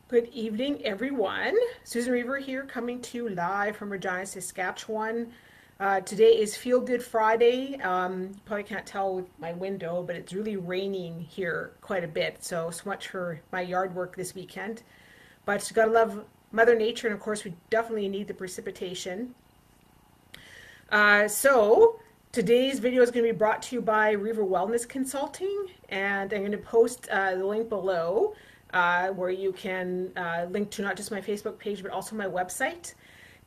Good evening, everyone. Susan Rever here, coming to you live from Regina, Saskatchewan. Today is Feel Good Friday. You probably can't tell with my window, but it's really raining here quite a bit. So much for my yard work this weekend. But you gotta love Mother Nature, and of course, we definitely need the precipitation. So today's video is going to be brought to you by Rever Wellness Consulting, and I'm going to post the link below where you can link to not just my Facebook page but also my website.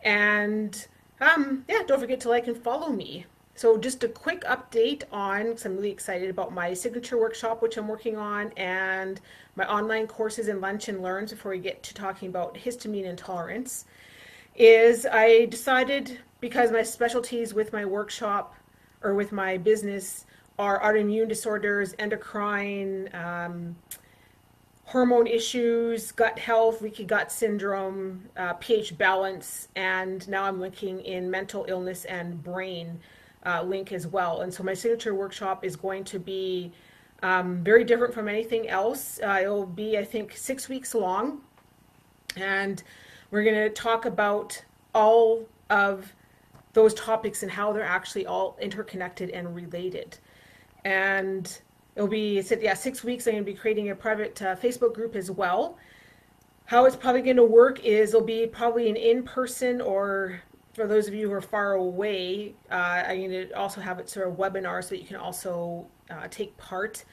And yeah, don't forget to like and follow me. So just a quick update on, because I'm really excited about my signature workshop, which I'm working on, and my online courses in Lunch and Learns before we get to talking about histamine intolerance, is I decided, because my specialties with my workshop or with my business are autoimmune disorders, endocrine, hormone issues, gut health, leaky gut syndrome, pH balance, and now I'm looking in mental illness and brain link as well. And so my signature workshop is going to be very different from anything else. It'll be, I think, 6 weeks long, and we're going to talk about all of those topics and how they're actually all interconnected and related. And it'll be, 6 weeks. I'm going to be creating a private Facebook group as well. How it's probably going to work is it'll be probably an in-person, or for those of you who are far away, I'm going to also have it sort of webinar so that you can also take part.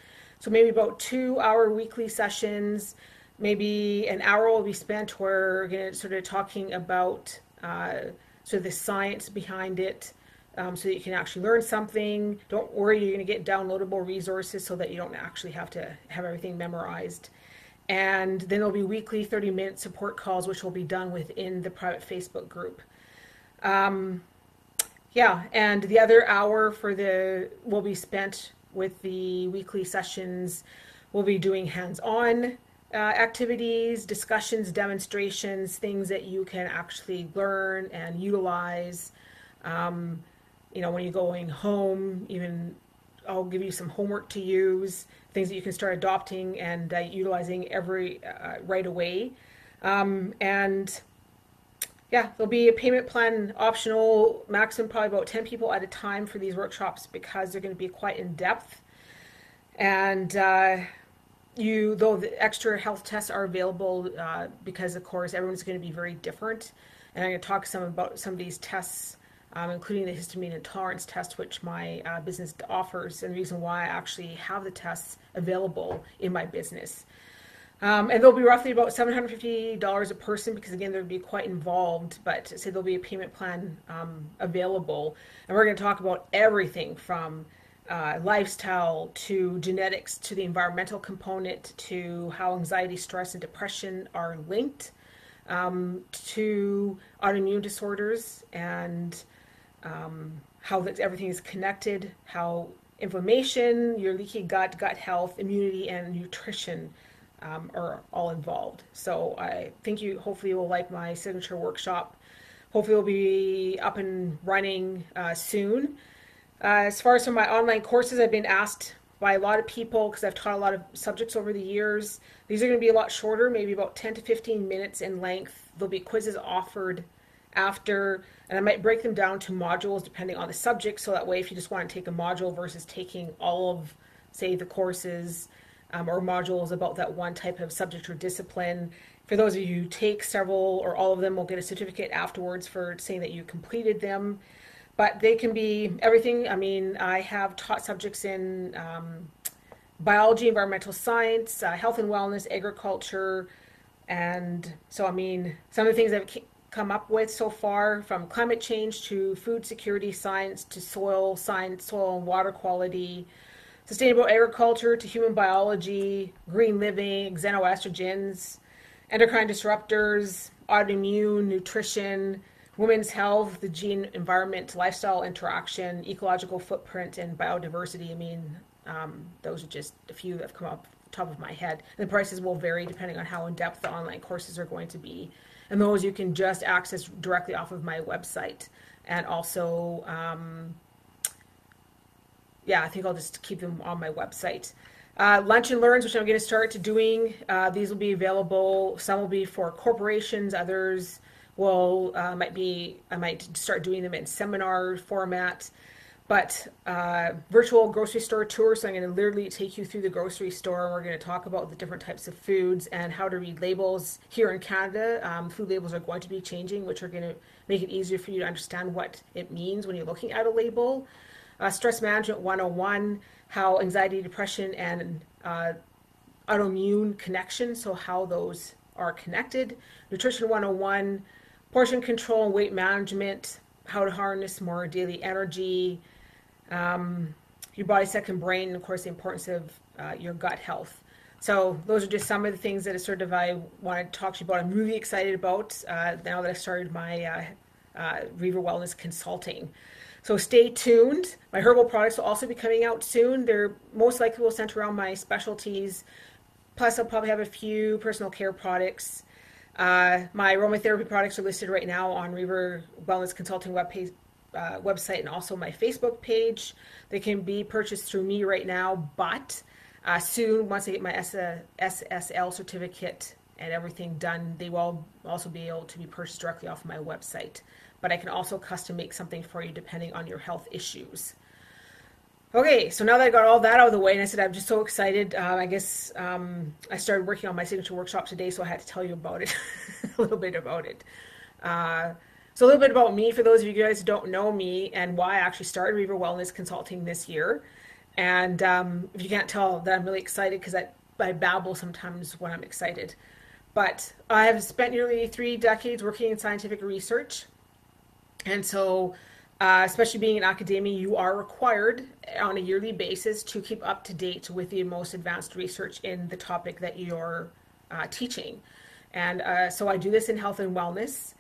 So maybe about 2-hour weekly sessions. Maybe an hour will be spent where we're going to sort of talking about sort of the science behind it, so that you can actually learn something. Don't worry, you're going to get downloadable resources so that you don't actually have to have everything memorized. And then there'll be weekly 30-minute support calls, which will be done within the private Facebook group. Yeah, and the other hour will be spent with the weekly sessions. We'll be doing hands-on activities, discussions, demonstrations, things that you can actually learn and utilize. When you're going home, even I'll give you some homework to use, things that you can start adopting and utilizing right away. And yeah, there'll be a payment plan optional, maximum probably about 10 people at a time for these workshops because they're going to be quite in depth. And though the extra health tests are available, because of course everyone's going to be very different, and I'm going to talk about some of these tests, including the histamine intolerance test, which my business offers, and the reason why I actually have the tests available in my business. And they'll be roughly about $750 a person, because again, they'll be quite involved, but say there'll be a payment plan available, and we're going to talk about everything from lifestyle to genetics to the environmental component to how anxiety, stress, and depression are linked to autoimmune disorders, and how everything is connected, how inflammation, your leaky gut, gut health, immunity, and nutrition are all involved. So I think you hopefully will like my signature workshop. Hopefully it'll be up and running soon. As far as from my online courses, I've been asked by a lot of people, because I've taught a lot of subjects over the years. These are going to be a lot shorter, maybe about 10 to 15 minutes in length. There'll be quizzes offered after, and I might break them down to modules depending on the subject, so that way if you just want to take a module versus taking all of, say, the courses or modules about that one type of subject or discipline. For those of you who take several or all of them, will get a certificate afterwards for saying that you completed them. But they can be everything. I mean, I have taught subjects in biology, environmental science, health and wellness, agriculture. And so, I mean, some of the things I've come up with so far, from climate change to food security science to soil science, soil and water quality, sustainable agriculture to human biology, green living, xenoestrogens, endocrine disruptors, autoimmune, nutrition, women's health, the gene environment, lifestyle interaction, ecological footprint, and biodiversity. I mean, those are just a few that have come up top of my head. And the prices will vary depending on how in-depth the online courses are going to be. And those you can just access directly off of my website. And also, yeah, I think I'll just keep them on my website. Lunch and learns, which I'm going to start doing. These will be available. Some will be for corporations. Others will I might start doing them in seminar format. But virtual grocery store tour. So I'm going to literally take you through the grocery store. We're going to talk about the different types of foods and how to read labels here in Canada. Food labels are going to be changing, which are going to make it easier for you to understand what it means when you're looking at a label. Stress management 101, how anxiety, depression, and autoimmune connection, so how those are connected. Nutrition 101, portion control and weight management, how to harness more daily energy, your body, second brain, and of course the importance of your gut health. So those are just some of the things that I want to talk to you about. I'm really excited about now that I started my Rever Wellness Consulting. So stay tuned. My herbal products will also be coming out soon. They're most likely will center around my specialties. Plus, I'll probably have a few personal care products. My aromatherapy products are listed right now on Rever Wellness Consulting website and also my Facebook page. They can be purchased through me right now, but soon, once I get my SSL certificate and everything done, they will also be able to be purchased directly off my website. But I can also custom make something for you depending on your health issues. Okay, so now that I got all that out of the way, and I said I'm just so excited, I started working on my signature workshop today, so I had to tell you about it, a little bit about it. So a little bit about me for those of you guys who don't know me and why I actually started Rever Wellness Consulting this year. And if you can't tell that I'm really excited because I babble sometimes when I'm excited. But I have spent nearly 3 decades working in scientific research. And so, especially being in academia, you are required on a yearly basis to keep up to date with the most advanced research in the topic that you're teaching. And so I do this in health and wellness.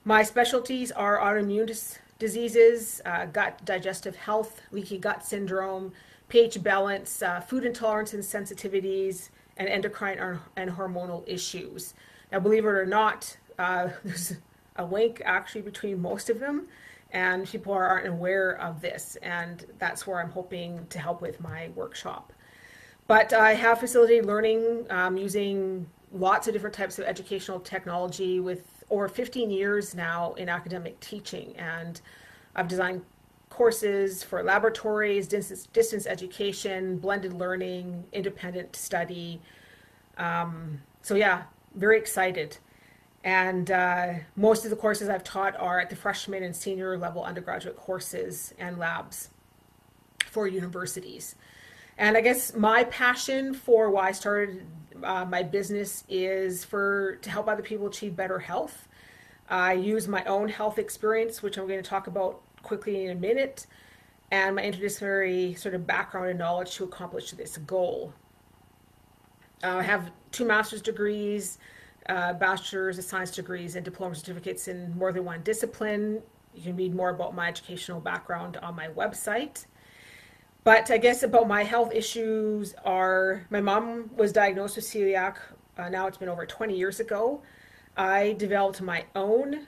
My specialties are autoimmune diseases, gut digestive health, leaky gut syndrome, pH balance, food intolerance and sensitivities, and endocrine and hormonal issues. Now, believe it or not, there's a link actually between most of them, and people aren't aware of this, and that's where I'm hoping to help with my workshop. But I have facilitated learning using lots of different types of educational technology with over 15 years now in academic teaching, and I've designed courses for laboratories, distance education, blended learning, independent study. So yeah, very excited. And most of the courses I've taught are at the freshman and senior level undergraduate courses and labs for universities. And I guess my passion for why I started my business is to help other people achieve better health. I use my own health experience, which I'm going to talk about quickly in a minute, and my interdisciplinary sort of background and knowledge to accomplish this goal. I have 2 master's degrees, bachelor's of science degrees, and diploma certificates in more than one discipline. You can read more about my educational background on my website. But I guess about my health issues are, my mom was diagnosed with celiac, now it's been over 20 years ago. I developed my own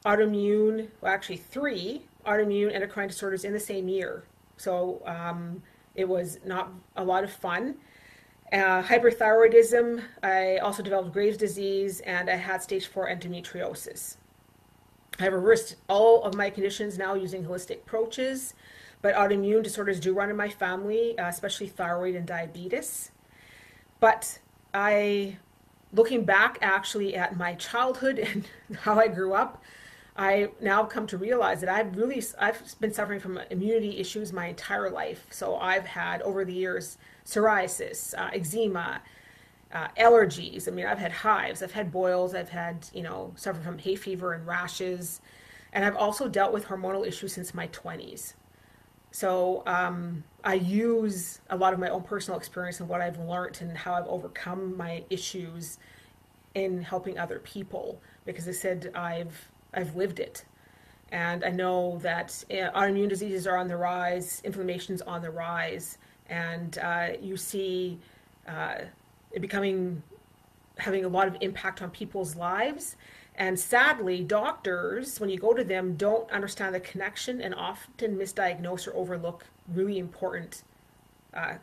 autoimmune, well actually 3 autoimmune endocrine disorders in the same year. So it was not a lot of fun. Hyperthyroidism, I also developed Graves' disease, and I had stage 4 endometriosis. I have reversed all of my conditions now using holistic approaches, but autoimmune disorders do run in my family, especially thyroid and diabetes. But looking back actually at my childhood and how I grew up, I now come to realize that I've been suffering from immunity issues my entire life. So I've had over the years psoriasis, eczema, allergies. I mean, I've had hives, I've had boils, I've had, suffered from hay fever and rashes. And I've also dealt with hormonal issues since my 20s. So I use a lot of my own personal experience and what I've learned and how I've overcome my issues in helping other people, because I said I've lived it. And I know that autoimmune diseases are on the rise, inflammation's on the rise, and you see it having a lot of impact on people's lives. And sadly, doctors, when you go to them, don't understand the connection and often misdiagnose or overlook really important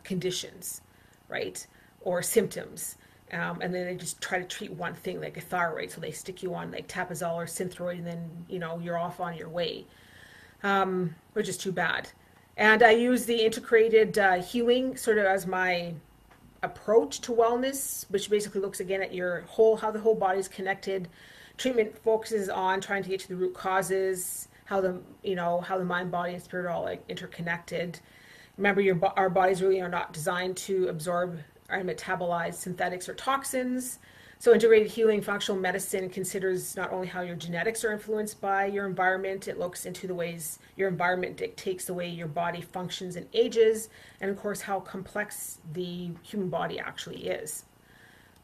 conditions, right? Or symptoms. And then they just try to treat one thing, like a thyroid. So they stick you on like Tapazole or Synthroid, and then, you're off on your way, which is too bad. And I use the integrated healing sort of as my approach to wellness, which basically looks again at how the whole body is connected. Treatment focuses on trying to get to the root causes, how the mind, body, and spirit are all like interconnected. Remember, our bodies really are not designed to absorb and metabolize synthetics or toxins. So integrated healing functional medicine considers not only how your genetics are influenced by your environment, it looks into the ways your environment dictates the way your body functions and ages, and of course how complex the human body actually is.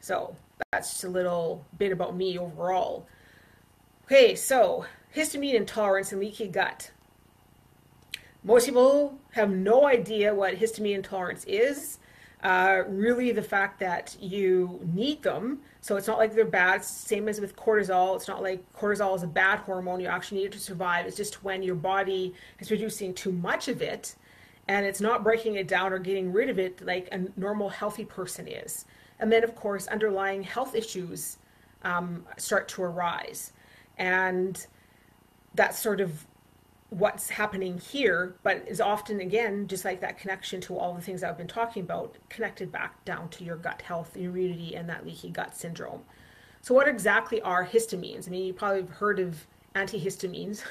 So that's just a little bit about me overall. Okay, so histamine intolerance and leaky gut. Most people have no idea what histamine intolerance is. Really, the fact that you need them. So it's not like they're bad. It's the same as with cortisol. It's not like cortisol is a bad hormone. You actually need it to survive. It's just when your body is producing too much of it and it's not breaking it down or getting rid of it like a normal healthy person is. And then, of course, underlying health issues start to arise. And that's sort of what's happening here, but is often, again, just like that connection to all the things I've been talking about, connected back down to your gut health, immunity, and that leaky gut syndrome. So what exactly are histamines? I mean, you probably have heard of antihistamines.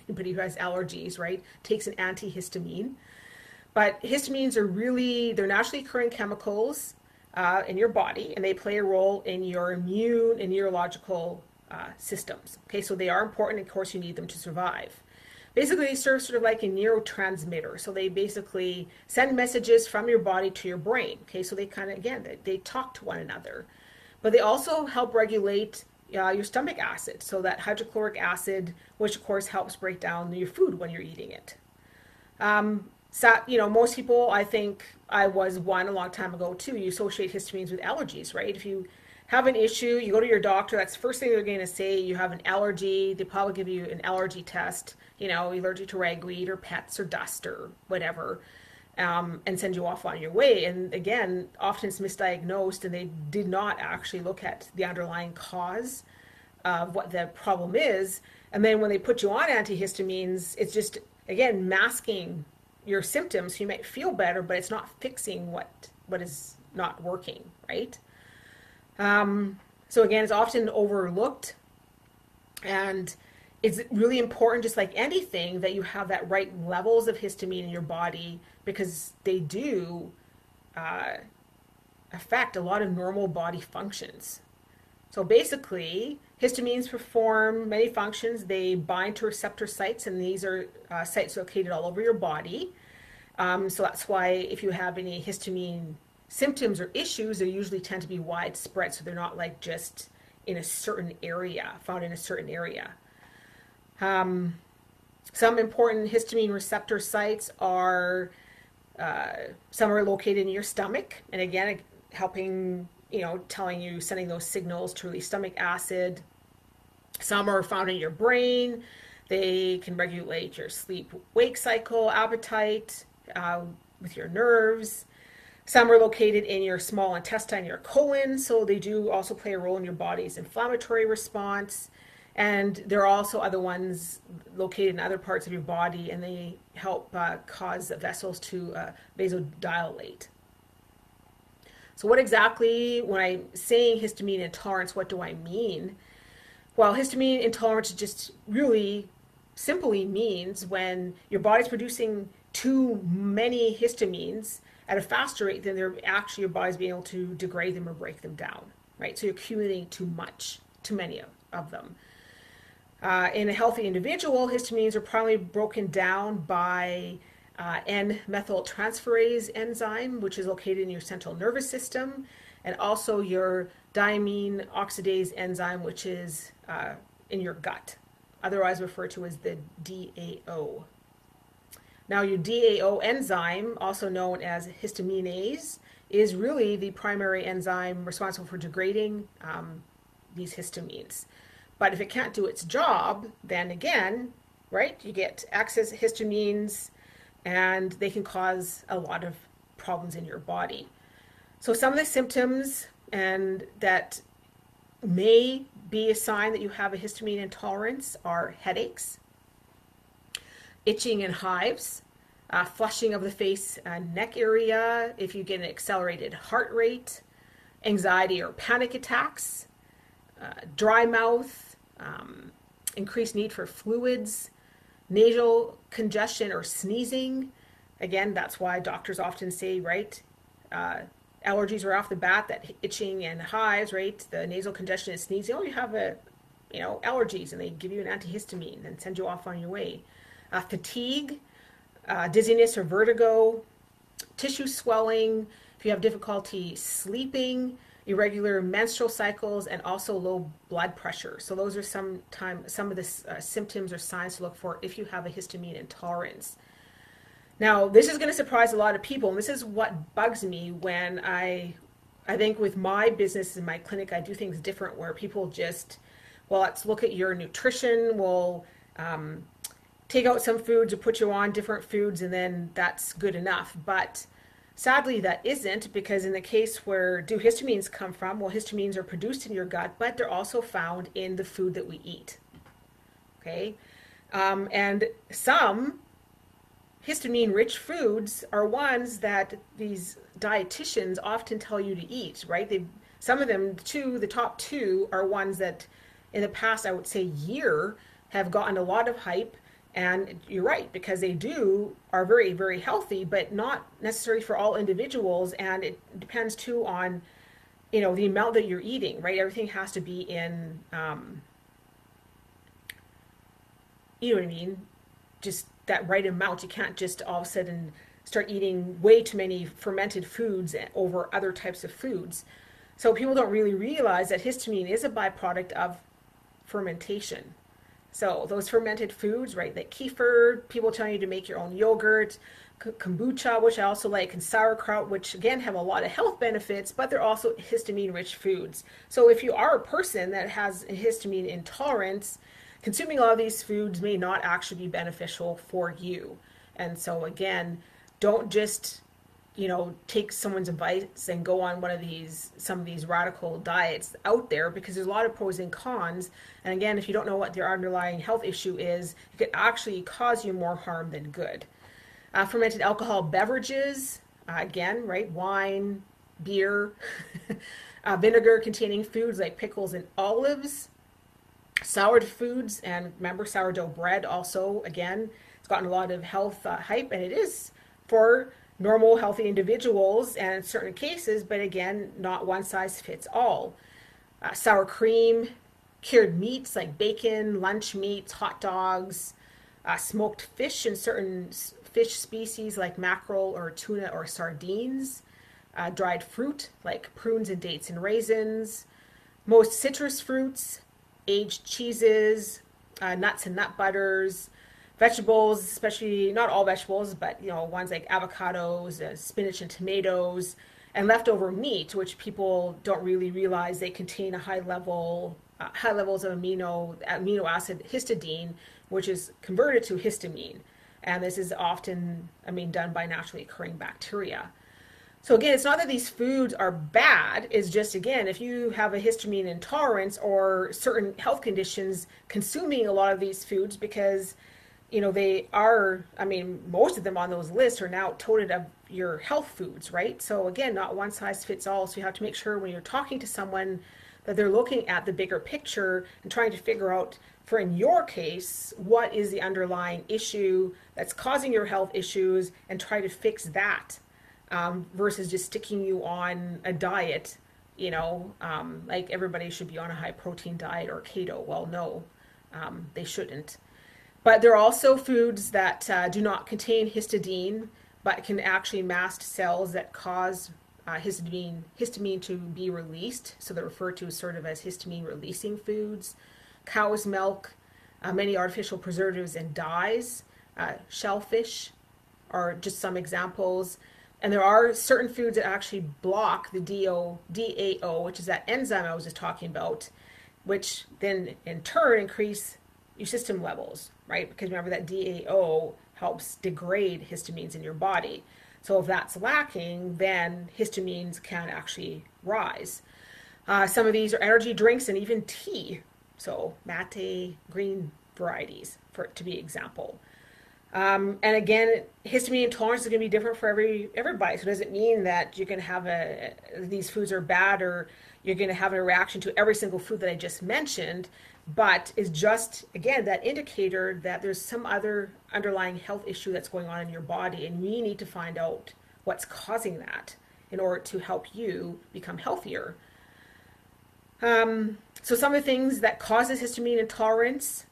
Anybody who has allergies, right, takes an antihistamine. But histamines they're naturally occurring chemicals in your body, and they play a role in your immune and neurological systems. Okay, so they are important. Of course, you need them to survive. Basically, they serve sort of like a neurotransmitter. So they basically send messages from your body to your brain. Okay, so they kind of, again, they talk to one another. But they also help regulate your stomach acid. So that hydrochloric acid, which of course helps break down your food when you're eating it. Most people, I think I was one a long time ago too, you associate histamines with allergies, right? If you have an issue, you go to your doctor, that's the first thing they're going to say. You have an allergy. They probably give you an allergy test, allergic to ragweed or pets or dust or whatever, and send you off on your way. And again, often it's misdiagnosed, and they did not actually look at the underlying cause of what the problem is. And then when they put you on antihistamines, it's just, again, masking your symptoms. You might feel better, but it's not fixing what is not working, right? So again, it's often overlooked, and it's really important, just like anything, that you have that right levels of histamine in your body, because they do affect a lot of normal body functions. So basically, histamines perform many functions. They bind to receptor sites, and these are sites located all over your body. So that's why if you have any histamine symptoms or issues, they usually tend to be widespread, so they're not like just in a certain area, found in a certain area. Some important histamine receptor sites are, some are located in your stomach, and again, helping, telling you, sending those signals to release stomach acid. Some are found in your brain. They can regulate your sleep-wake cycle, appetite, with your nerves. Some are located in your small intestine, your colon, so they do also play a role in your body's inflammatory response. And there are also other ones located in other parts of your body, and they help cause the vessels to vasodilate. So what exactly, when I'm saying histamine intolerance, what do I mean? Well, histamine intolerance just really simply means when your body's producing too many histamines at a faster rate than they're actually, your body's being able to degrade them or break them down, right? So you're accumulating too many of them. In a healthy individual, histamines are primarily broken down by N-methyltransferase enzyme, which is located in your central nervous system, and also your diamine oxidase enzyme, which is in your gut, otherwise referred to as the DAO. Now, your DAO enzyme, also known as histaminase, is really the primary enzyme responsible for degrading these histamines. But if it can't do its job, then again, right, you get excess histamines, and they can cause a lot of problems in your body. So some of the symptoms and that may be a sign that you have a histamine intolerance are headaches, itching and hives, flushing of the face and neck area, if you get an accelerated heart rate, anxiety or panic attacks, dry mouth, increased need for fluids, nasal congestion or sneezing. Again, that's why doctors often say, right, allergies are off the bat, that itching and hives, right, the nasal congestion and sneezing, oh, you have allergies, and they give you an antihistamine and send you off on your way. Fatigue, dizziness or vertigo, tissue swelling, if you have difficulty sleeping, irregular menstrual cycles, and also low blood pressure. So those are some of the symptoms or signs to look for if you have a histamine intolerance. Now, this is going to surprise a lot of people, and this is what bugs me when I think with my business and my clinic, I do things different where people just, well, let's look at your nutrition, we'll take out some foods or put you on different foods, and then that's good enough. But sadly, that isn't, because in the case where do histamines come from? Well, histamines are produced in your gut, but they're also found in the food that we eat. Okay? And some histamine-rich foods are ones that these dietitians often tell you to eat, right? Some of them, the top two, are ones that in the past, I would say year, have gotten a lot of hype. And you're right, because they are very, very healthy, but not necessary for all individuals. And it depends too on, the amount that you're eating, right? Everything has to be in, you know what I mean? Just that right amount. You can't just all of a sudden start eating way too many fermented foods over other types of foods. So people don't really realize that histamine is a byproduct of fermentation. So those fermented foods, right, like kefir, people telling you to make your own yogurt, kombucha, which I also like, and sauerkraut, which again have a lot of health benefits, but they're also histamine-rich foods. So if you are a person that has a histamine intolerance, consuming a lot of these foods may not actually be beneficial for you. And so again, don't just take someone's advice and go on some of these radical diets out there, because there's a lot of pros and cons. And again, if you don't know what their underlying health issue is, it could actually cause you more harm than good. Fermented alcohol beverages, again, right, wine, beer, vinegar containing foods like pickles and olives, soured foods, and remember sourdough bread also, again, it's gotten a lot of health hype, and it is for normal, healthy individuals and in certain cases, but again, not one size fits all. Sour cream, cured meats like bacon, lunch meats, hot dogs, smoked fish and certain fish species like mackerel or tuna or sardines, dried fruit like prunes and dates and raisins, most citrus fruits, aged cheeses, nuts and nut butters, vegetables, especially not all vegetables, but ones like avocados, spinach and tomatoes, and leftover meat, which people don't really realize they contain high levels of amino acid histidine, which is converted to histamine. And this is often, done by naturally occurring bacteria. So again, it's not that these foods are bad, it's just, again, if you have a histamine intolerance or certain health conditions, consuming a lot of these foods, because they are, most of them on those lists are now touted of your health foods, right? So again, not one size fits all. So you have to make sure when you're talking to someone that they're looking at the bigger picture and trying to figure out, for in your case, what is the underlying issue that's causing your health issues, and try to fix that, versus just sticking you on a diet, like everybody should be on a high protein diet or keto. Well, no, they shouldn't. But there are also foods that do not contain histidine, but can actually mast cells that cause histamine to be released. So they're referred to sort of as histamine-releasing foods. Cow's milk, many artificial preservatives and dyes, shellfish are just some examples. And there are certain foods that actually block the DAO, which is that enzyme I was just talking about, which then in turn increase your system levels, right? Because remember that DAO helps degrade histamines in your body. So if that's lacking, then histamines can actually rise. Some of these are energy drinks and even tea. So mate, green varieties, for to be example. And again, histamine intolerance is going to be different for everybody. So does it mean that you're going to have these foods are bad, or you're going to have a reaction to every single food that I just mentioned? But is just again that indicator that there's some other underlying health issue that's going on in your body, and we need to find out what's causing that in order to help you become healthier. So some of the things that causes histamine intolerance,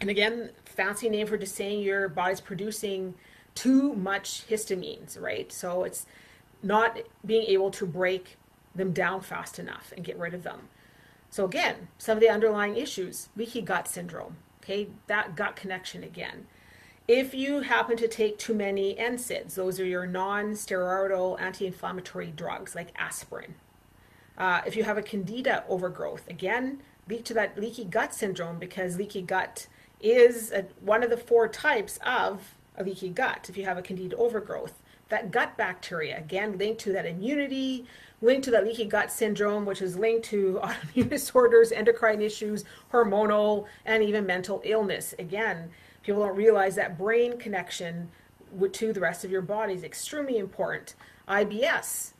and again, fancy name for just saying your body's producing too much histamines, right? So it's not being able to break them down fast enough and get rid of them. So again, some of the underlying issues, leaky gut syndrome, okay, that gut connection again. If you happen to take too many NSAIDs, those are your non-steroidal anti-inflammatory drugs like aspirin. If you have a candida overgrowth, again, lead to that leaky gut syndrome, because leaky gut is one of the 4 types of a leaky gut. If you have a candida overgrowth, that gut bacteria, again, linked to that immunity, linked to that leaky gut syndrome, which is linked to autoimmune disorders, endocrine issues, hormonal, and even mental illness. Again, people don't realize that brain connection to the rest of your body is extremely important. IBS,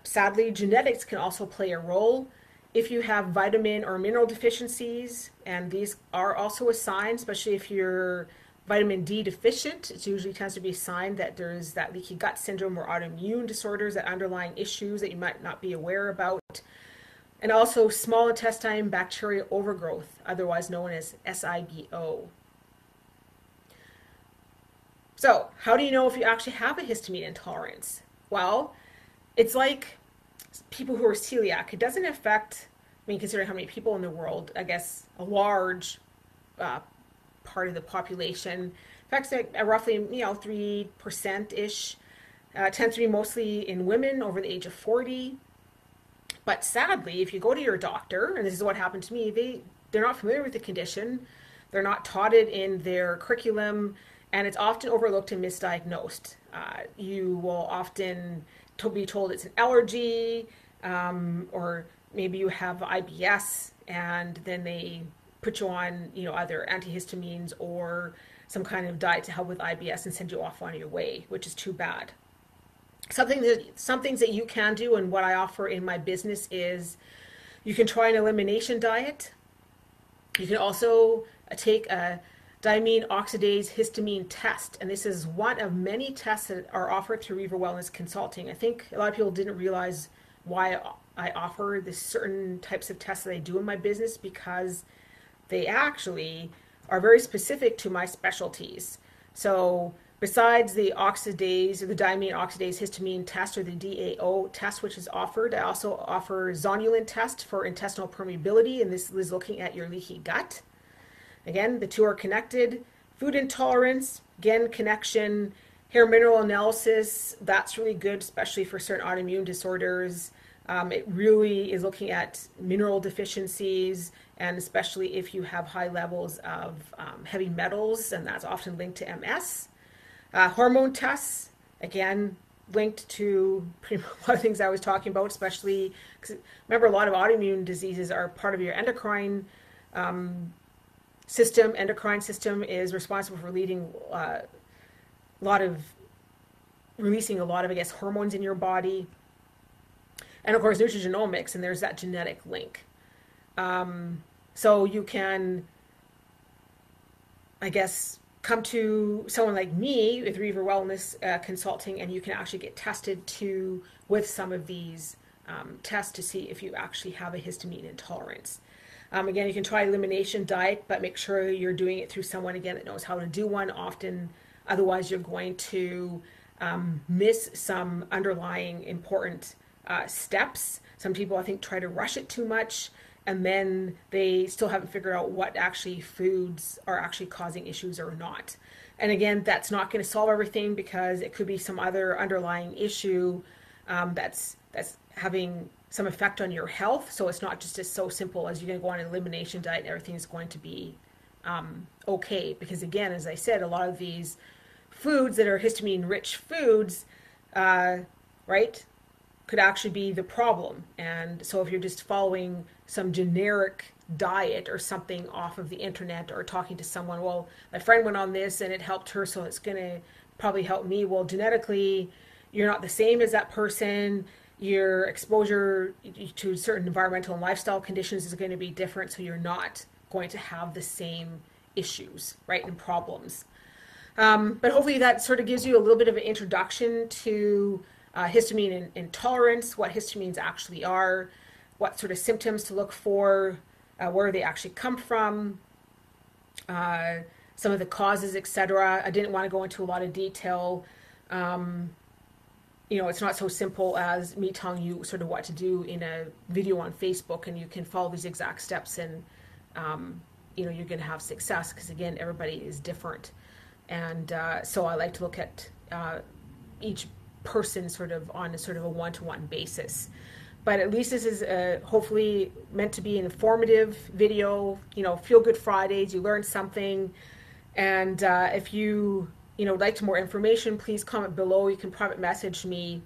sadly, genetics can also play a role. If you have vitamin or mineral deficiencies, and these are also a sign, especially if you're vitamin D deficient, it usually tends to be a sign that there's that leaky gut syndrome or autoimmune disorders, that underlying issues that you might not be aware about. And also small intestine bacterial overgrowth, otherwise known as SIBO. So how do you know if you actually have a histamine intolerance? Well, it's like people who are celiac. It doesn't affect, considering how many people in the world, I guess a large part of the population, affects roughly 3%-ish. Tends to be mostly in women over the age of 40. But sadly, if you go to your doctor, and this is what happened to me, they're not familiar with the condition, they're not taught it in their curriculum, and it's often overlooked and misdiagnosed. You will often be told it's an allergy, or maybe you have IBS, and then they put you on, either antihistamines or some kind of diet to help with IBS and send you off on your way, which is too bad. Some things that you can do, and what I offer in my business, is you can try an elimination diet. You can also take a diamine oxidase histamine test, and this is one of many tests that are offered through Rever Wellness Consulting. I think a lot of people didn't realize why I offer the certain types of tests that I do in my business, because they actually are very specific to my specialties. So besides the oxidase, or the diamine oxidase histamine test, or the DAO test, which is offered, I also offer zonulin test for intestinal permeability, and this is looking at your leaky gut. Again, the two are connected. Food intolerance, again, connection. Hair mineral analysis, that's really good, especially for certain autoimmune disorders. It really is looking at mineral deficiencies, and especially if you have high levels of heavy metals, and that's often linked to MS. Hormone tests, again, linked to pretty much a lot of things I was talking about, especially because remember, a lot of autoimmune diseases are part of your endocrine system. Endocrine system is responsible for releasing a lot of, I guess, hormones in your body. And of course, nutrigenomics, and there's that genetic link. So you can, I guess, come to someone like me with Rever Wellness Consulting, and you can actually get tested with some of these tests to see if you actually have a histamine intolerance. Again, you can try elimination diet, but make sure you're doing it through someone, again, that knows how to do one. Often, otherwise, you're going to miss some underlying important steps. Some people, I think, try to rush it too much, and then they still haven't figured out what actually foods are actually causing issues or not. And again, that's not going to solve everything, because it could be some other underlying issue that's having some effect on your health. So it's not just as so simple as you're going to go on an elimination diet and everything's going to be okay. Because again, as I said, a lot of these foods that are histamine rich foods, right, could actually be the problem. And so if you're just following some generic diet or something off of the internet, or talking to someone, well, my friend went on this and it helped her, so it's going to probably help me. Well, genetically, you're not the same as that person. Your exposure to certain environmental and lifestyle conditions is going to be different, so you're not going to have the same issues, right, and problems. But hopefully that sort of gives you a little bit of an introduction to histamine intolerance, what histamines actually are, what sort of symptoms to look for, where they actually come from, some of the causes, etc. I didn't want to go into a lot of detail. It's not so simple as me telling you sort of what to do in a video on Facebook, and you can follow these exact steps and you're going to have success, because again, everybody is different. And so I like to look at each person sort of on a sort of a one-to-one basis. But at least this is hopefully meant to be an informative video. Feel Good Fridays, you learn something. And if you would like more information, please comment below. You can private message me,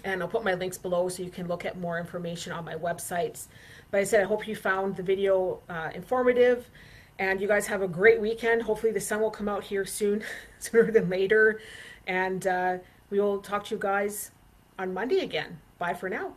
and I'll put my links below so you can look at more information on my websites. But I said, I hope you found the video informative, and you guys have a great weekend. Hopefully the sun will come out here soon, sooner than later. And we will talk to you guys on Monday again. Bye for now.